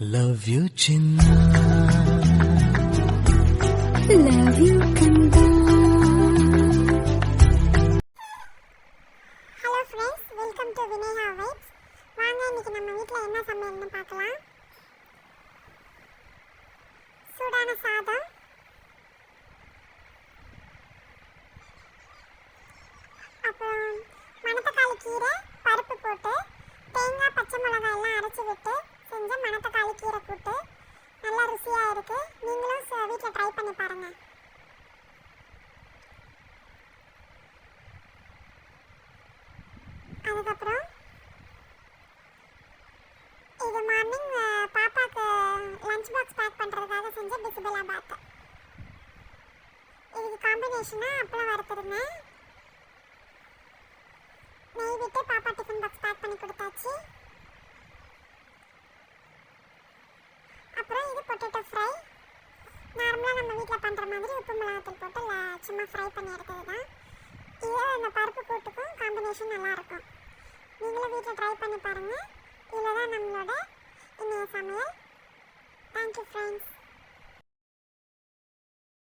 Love you Chinna, love you Kanda. Hello friends, welcome to Vineha Vibes. வாங்க இன்னைக்கு நம்ம வீட்ல என்ன சமையல்னு பார்க்கலாம். சூடான சாதம், அப்புறம் மணத்தக்காளி கீரை பருப்பு போட்டு தேங்காய் பச்சை மிளகாய் எல்லாம் அரைச்சி விட்டு செஞ்ச மணத்தக்காளி கீரை கூட்டு நல்லா ருசியாக இருக்கு. நீங்களும் வீட்டில் ட்ரை பண்ணி பாருங்க. அதுக்கப்புறம் இது மார்னிங் பாப்பாவுக்கு லஞ்ச் பாக்ஸ் பேக் பண்ணுறதுக்காக செஞ்ச பிசிபெல்லா பாத். இதுக்கு காம்பினேஷனாக அப்பளம் வறுத்துருந்தேன். நெய் விட்டு பாப்பா டிஃபன் பாக்ஸ் பேக் பண்ணி கொடுத்தாச்சு. அப்புறம் இது பொட்டேட்டோ ஃப்ரை. நார்மலாக நம்ம வீட்டில் பண்ணுற மாதிரி உப்பு மிளகாத்தூள் போட்டு சும்மா ஃப்ரை பண்ணி எடுத்தது தான். இது அந்த பருப்பு கூட்டுக்கும் காம்பினேஷன் நல்லாயிருக்கும். நீங்களும் வீட்டில் ட்ரை பண்ணி பாருங்கள். இதில் தான் நம்மளோட இன்னைய சமையல். Thank you friends.